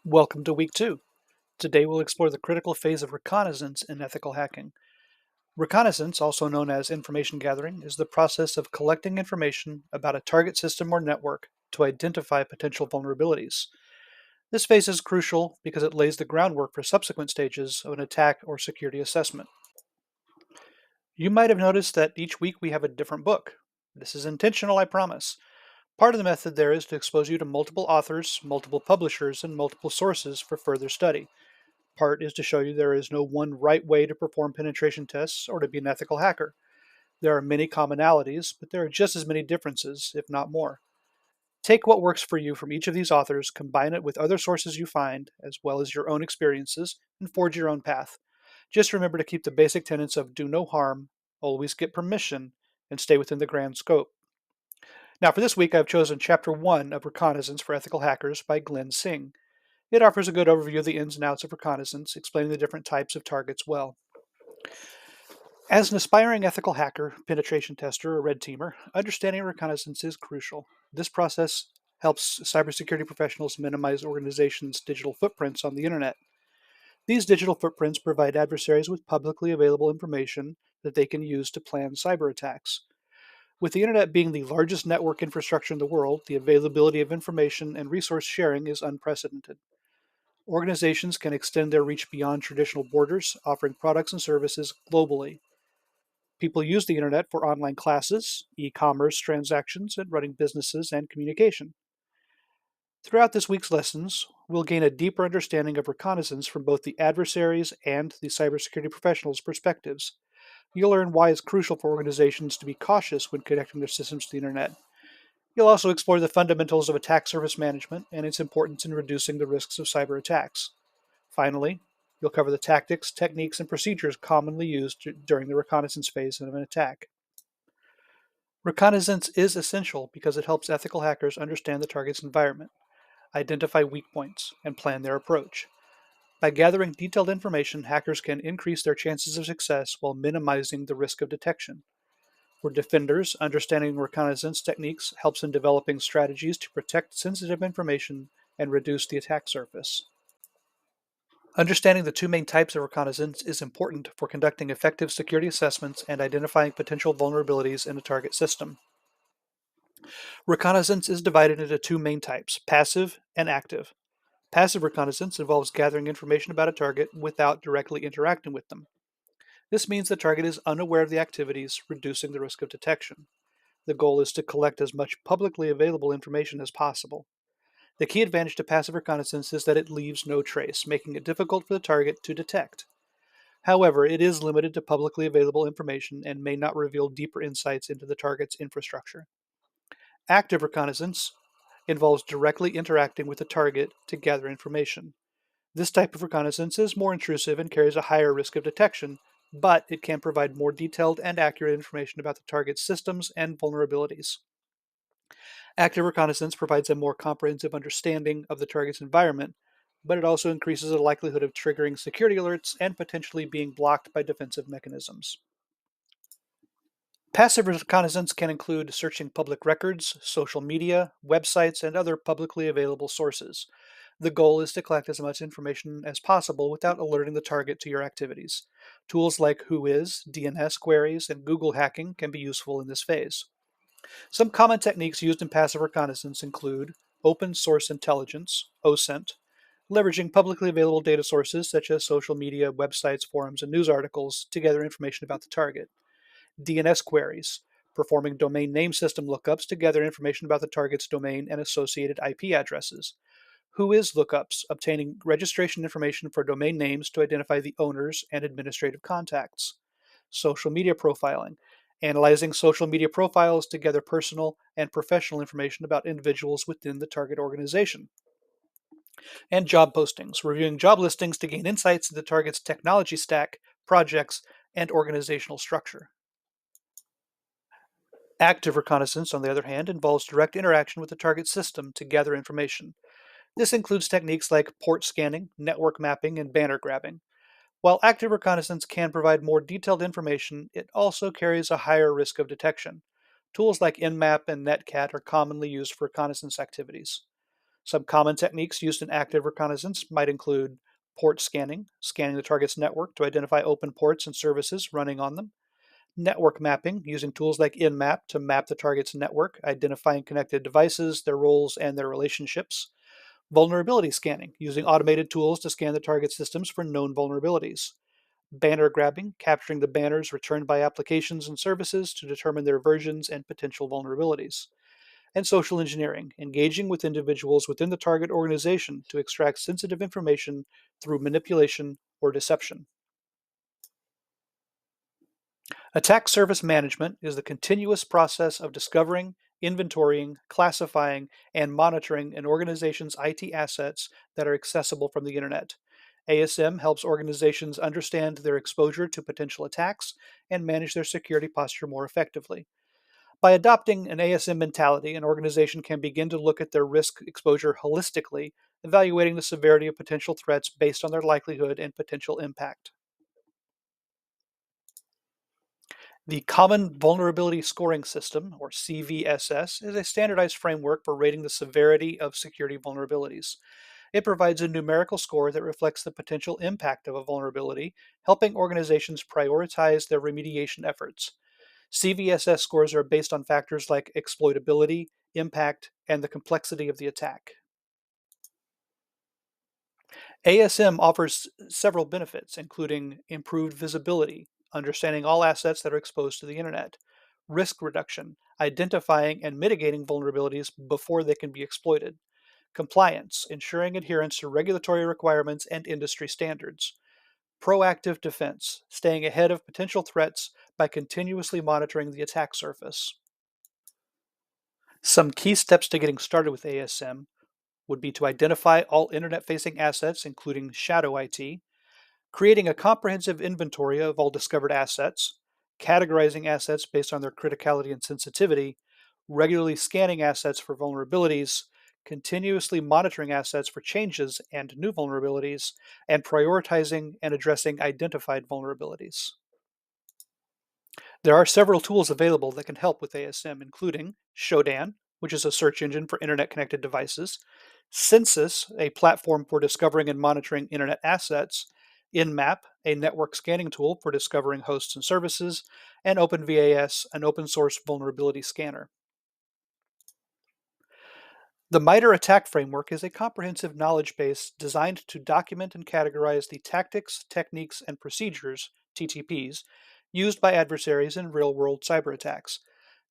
Welcome to week 2. Today we'll explore the critical phase of reconnaissance in ethical hacking. Reconnaissance, also known as information gathering, is the process of collecting information about a target system or network to identify potential vulnerabilities. This phase is crucial because it lays the groundwork for subsequent stages of an attack or security assessment. You might have noticed that each week we have a different book. This is intentional, I promise. Part of the method there is to expose you to multiple authors, multiple publishers, and multiple sources for further study. Part is to show you there is no one right way to perform penetration tests or to be an ethical hacker. There are many commonalities, but there are just as many differences, if not more. Take what works for you from each of these authors, combine it with other sources you find, as well as your own experiences, and forge your own path. Just remember to keep the basic tenets of do no harm, always get permission, and stay within the grand scope. Now, for this week, I've chosen Chapter 1 of Reconnaissance for Ethical Hackers by Glenn Singh. It offers a good overview of the ins and outs of reconnaissance, explaining the different types of targets well. As an aspiring ethical hacker, penetration tester, or red teamer, understanding reconnaissance is crucial. This process helps cybersecurity professionals minimize organizations' digital footprints on the internet. These digital footprints provide adversaries with publicly available information that they can use to plan cyber attacks. With the internet being the largest network infrastructure in the world, the availability of information and resource sharing is unprecedented. Organizations can extend their reach beyond traditional borders, offering products and services globally. People use the internet for online classes, e commerce transactions, and running businesses and communication. Throughout this week's lessons, we'll gain a deeper understanding of reconnaissance from both the adversaries and the cybersecurity professionals' perspectives. You'll learn why it's crucial for organizations to be cautious when connecting their systems to the internet. You'll also explore the fundamentals of attack surface management and its importance in reducing the risks of cyber attacks. Finally, you'll cover the tactics, techniques, and procedures commonly used during the reconnaissance phase of an attack. Reconnaissance is essential because it helps ethical hackers understand the target's environment, identify weak points, and plan their approach. By gathering detailed information, hackers can increase their chances of success while minimizing the risk of detection. For defenders, understanding reconnaissance techniques helps in developing strategies to protect sensitive information and reduce the attack surface. Understanding the two main types of reconnaissance is important for conducting effective security assessments and identifying potential vulnerabilities in a target system. Reconnaissance is divided into two main types, passive and active. Passive reconnaissance involves gathering information about a target without directly interacting with them. This means the target is unaware of the activities, reducing the risk of detection. The goal is to collect as much publicly available information as possible. The key advantage to passive reconnaissance is that it leaves no trace, making it difficult for the target to detect. However, it is limited to publicly available information and may not reveal deeper insights into the target's infrastructure. Active reconnaissance involves directly interacting with the target to gather information. This type of reconnaissance is more intrusive and carries a higher risk of detection, but it can provide more detailed and accurate information about the target's systems and vulnerabilities. Active reconnaissance provides a more comprehensive understanding of the target's environment, but it also increases the likelihood of triggering security alerts and potentially being blocked by defensive mechanisms. Passive reconnaissance can include searching public records, social media, websites, and other publicly available sources. The goal is to collect as much information as possible without alerting the target to your activities. Tools like Whois, DNS queries, and Google hacking can be useful in this phase. Some common techniques used in passive reconnaissance include open source intelligence, OSINT, leveraging publicly available data sources such as social media, websites, forums, and news articles to gather information about the target. DNS queries, performing domain name system lookups to gather information about the target's domain and associated IP addresses. Whois lookups, obtaining registration information for domain names to identify the owners and administrative contacts. Social media profiling, analyzing social media profiles to gather personal and professional information about individuals within the target organization. And job postings, reviewing job listings to gain insights into the target's technology stack, projects, and organizational structure. Active reconnaissance, on the other hand, involves direct interaction with the target system to gather information. This includes techniques like port scanning, network mapping, and banner grabbing. While active reconnaissance can provide more detailed information, it also carries a higher risk of detection. Tools like Nmap and Netcat are commonly used for reconnaissance activities. Some common techniques used in active reconnaissance might include port scanning, scanning the target's network to identify open ports and services running on them, network mapping, using tools like InMap to map the target's network, identifying connected devices, their roles, and their relationships, vulnerability scanning, using automated tools to scan the target systems for known vulnerabilities, banner grabbing, capturing the banners returned by applications and services to determine their versions and potential vulnerabilities, and social engineering, engaging with individuals within the target organization to extract sensitive information through manipulation or deception. Attack surface management is the continuous process of discovering, inventorying, classifying, and monitoring an organization's IT assets that are accessible from the internet. ASM helps organizations understand their exposure to potential attacks and manage their security posture more effectively. By adopting an ASM mentality, an organization can begin to look at their risk exposure holistically, evaluating the severity of potential threats based on their likelihood and potential impact. The Common Vulnerability Scoring System, or CVSS, is a standardized framework for rating the severity of security vulnerabilities. It provides a numerical score that reflects the potential impact of a vulnerability, helping organizations prioritize their remediation efforts. CVSS scores are based on factors like exploitability, impact, and the complexity of the attack. ASM offers several benefits, including improved visibility, understanding all assets that are exposed to the internet, risk reduction, identifying and mitigating vulnerabilities before they can be exploited, compliance, ensuring adherence to regulatory requirements and industry standards, proactive defense, staying ahead of potential threats by continuously monitoring the attack surface. Some key steps to getting started with ASM would be to identify all internet facing assets, including shadow IT, creating a comprehensive inventory of all discovered assets, categorizing assets based on their criticality and sensitivity, regularly scanning assets for vulnerabilities, continuously monitoring assets for changes and new vulnerabilities, and prioritizing and addressing identified vulnerabilities. There are several tools available that can help with ASM, including Shodan, which is a search engine for internet connected devices, Census, a platform for discovering and monitoring internet assets, InMap, a network scanning tool for discovering hosts and services, and OpenVAS, an open source vulnerability scanner. The MITRE ATT&CK framework is a comprehensive knowledge base designed to document and categorize the tactics, techniques, and procedures, TTPs, used by adversaries in real world cyber attacks.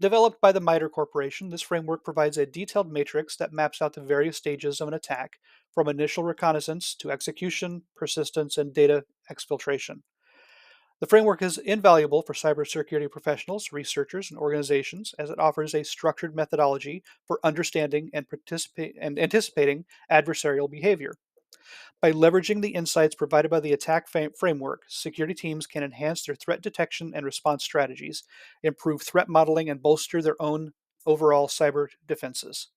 Developed by the MITRE Corporation, this framework provides a detailed matrix that maps out the various stages of an attack, from initial reconnaissance to execution, persistence, and data exfiltration. The framework is invaluable for cybersecurity professionals, researchers, and organizations as it offers a structured methodology for understanding and anticipating adversarial behavior. By leveraging the insights provided by the framework, security teams can enhance their threat detection and response strategies, improve threat modeling, and bolster their own overall cyber defenses.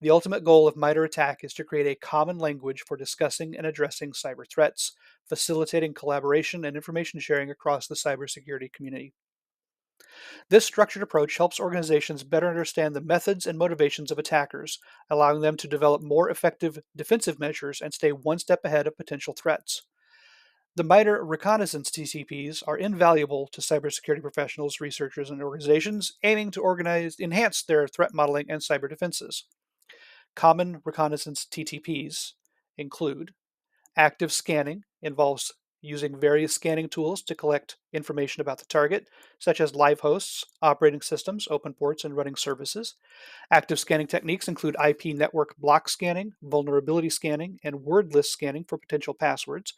The ultimate goal of MITRE ATT&CK is to create a common language for discussing and addressing cyber threats, facilitating collaboration and information sharing across the cybersecurity community. This structured approach helps organizations better understand the methods and motivations of attackers, allowing them to develop more effective defensive measures and stay one step ahead of potential threats. The MITRE reconnaissance TCPs are invaluable to cybersecurity professionals, researchers, and organizations aiming to enhance their threat modeling and cyber defenses. Common reconnaissance TTPs include active scanning, involves using various scanning tools to collect information about the target, such as live hosts, operating systems, open ports, and running services. Active scanning techniques include IP network block scanning, vulnerability scanning, and word list scanning for potential passwords.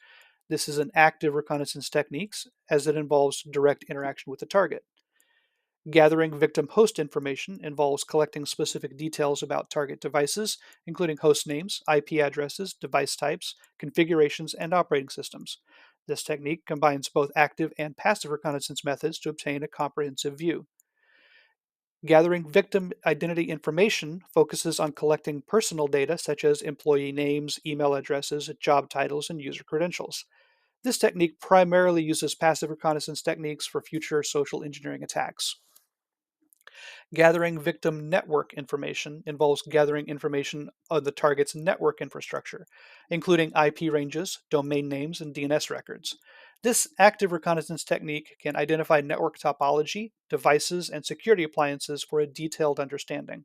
This is an active reconnaissance technique as it involves direct interaction with the target. Gathering victim host information involves collecting specific details about target devices, including host names, IP addresses, device types, configurations, and operating systems. This technique combines both active and passive reconnaissance methods to obtain a comprehensive view. Gathering victim identity information focuses on collecting personal data such as employee names, email addresses, job titles, and user credentials. This technique primarily uses passive reconnaissance techniques for future social engineering attacks. Gathering victim network information involves gathering information on the target's network infrastructure, including IP ranges, domain names, and DNS records. This active reconnaissance technique can identify network topology, devices, and security appliances for a detailed understanding.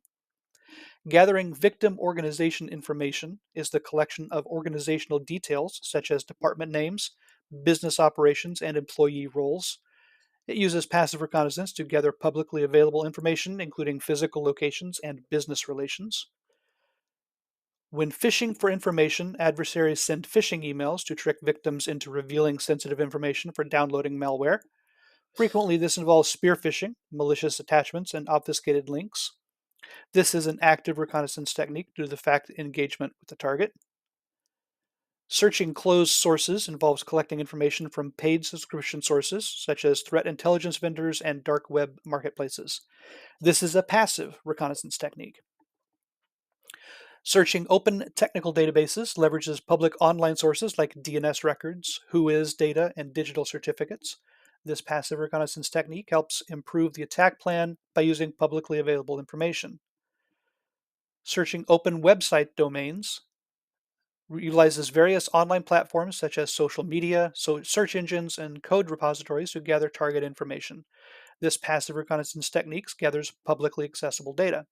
Gathering victim organization information is the collection of organizational details such as department names, business operations, and employee roles. It uses passive reconnaissance to gather publicly available information, including physical locations and business relations. When phishing for information, adversaries send phishing emails to trick victims into revealing sensitive information for downloading malware. Frequently, this involves spear phishing, malicious attachments, and obfuscated links. This is an active reconnaissance technique due to the fact engagement with the target. Searching closed sources involves collecting information from paid subscription sources, such as threat intelligence vendors and dark web marketplaces. This is a passive reconnaissance technique. Searching open technical databases leverages public online sources like DNS records, WHOIS data, and digital certificates. This passive reconnaissance technique helps improve the attack plan by using publicly available information. Searching open website domains utilizes various online platforms such as social media, search engines, and code repositories to gather target information. This passive reconnaissance technique gathers publicly accessible data.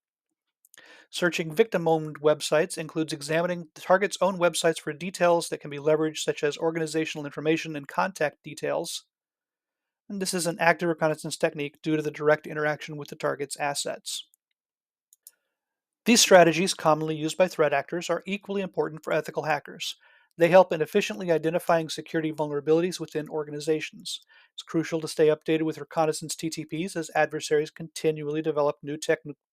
Searching victim owned websites includes examining the target's own websites for details that can be leveraged, such as organizational information and contact details. And this is an active reconnaissance technique due to the direct interaction with the target's assets. These strategies, commonly used by threat actors, are equally important for ethical hackers. They help in efficiently identifying security vulnerabilities within organizations. It's crucial to stay updated with reconnaissance TTPs as adversaries continually develop new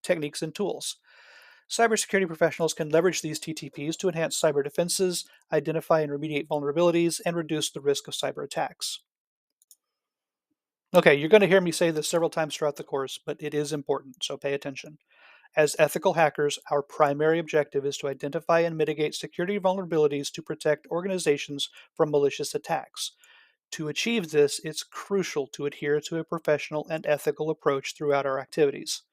techniques and tools. Cybersecurity professionals can leverage these TTPs to enhance cyber defenses, identify and remediate vulnerabilities, and reduce the risk of cyber attacks. Okay, you're going to hear me say this several times throughout the course, but it is important, so pay attention. As ethical hackers, our primary objective is to identify and mitigate security vulnerabilities to protect organizations from malicious attacks. To achieve this, it's crucial to adhere to a professional and ethical approach throughout our activities.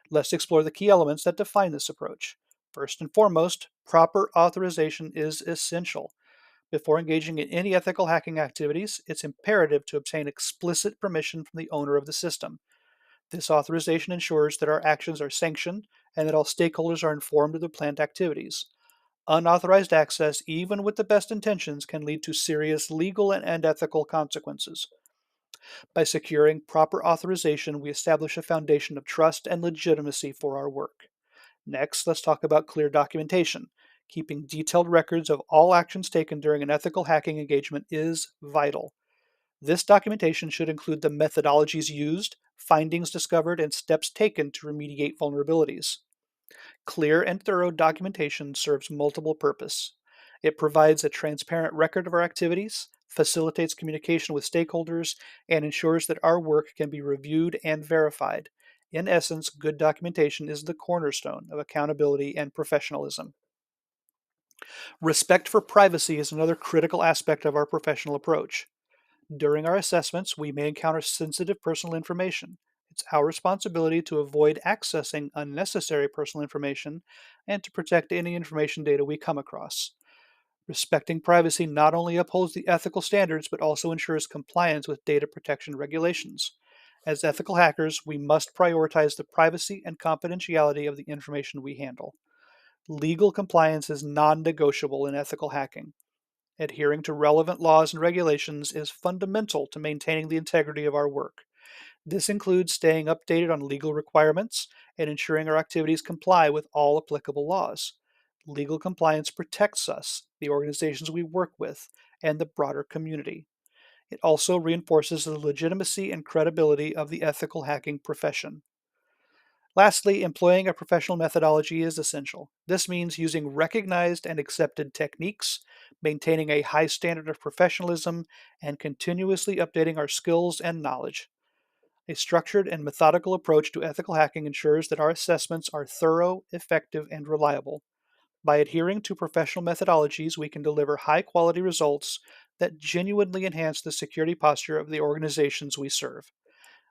Let's explore the key elements that define this approach. First and foremost, proper authorization is essential. Before engaging in any ethical hacking activities, it's imperative to obtain explicit permission from the owner of the system. This authorization ensures that our actions are sanctioned and that all stakeholders are informed of the planned activities. Unauthorized access, even with the best intentions, can lead to serious legal and ethical consequences. By securing proper authorization, we establish a foundation of trust and legitimacy for our work. Next, let's talk about clear documentation. Keeping detailed records of all actions taken during an ethical hacking engagement is vital. This documentation should include the methodologies used, findings discovered, and steps taken to remediate vulnerabilities. Clear and thorough documentation serves multiple purposes. It provides a transparent record of our activities, facilitates communication with stakeholders, and ensures that our work can be reviewed and verified. In essence, good documentation is the cornerstone of accountability and professionalism. Respect for privacy is another critical aspect of our professional approach. During our assessments, we may encounter sensitive personal information. It's our responsibility to avoid accessing unnecessary personal information and to protect any information data we come across. Respecting privacy not only upholds the ethical standards but also ensures compliance with data protection regulations. As ethical hackers, we must prioritize the privacy and confidentiality of the information we handle. Legal compliance is non negotiable in ethical hacking. Adhering to relevant laws and regulations is fundamental to maintaining the integrity of our work. This includes staying updated on legal requirements and ensuring our activities comply with all applicable laws. Legal compliance protects us, the organizations we work with, and the broader community. It also reinforces the legitimacy and credibility of the ethical hacking profession. Lastly, employing a professional methodology is essential. This means using recognized and accepted techniques, maintaining a high standard of professionalism, and continuously updating our skills and knowledge. A structured and methodical approach to ethical hacking ensures that our assessments are thorough, effective, and reliable. By adhering to professional methodologies, we can deliver high quality results that genuinely enhance the security posture of the organizations we serve.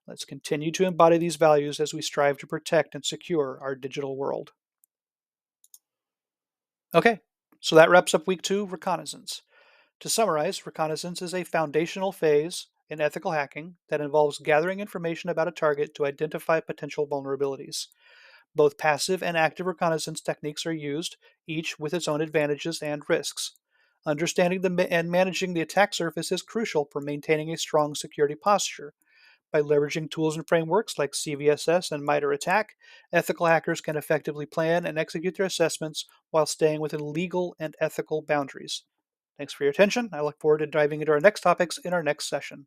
Let's continue to embody these values as we strive to protect and secure our digital world. Okay, so that wraps up week 2, reconnaissance. To summarize, reconnaissance is a foundational phase in ethical hacking that involves gathering information about a target to identify potential vulnerabilities. Both passive and active reconnaissance techniques are used, each with its own advantages and risks. Understanding and managing the attack surface is crucial for maintaining a strong security posture. By leveraging tools and frameworks like CVSS and MITRE ATT&CK, ethical hackers can effectively plan and execute their assessments while staying within legal and ethical boundaries. Thanks for your attention. I look forward to diving into our next topics in our next session.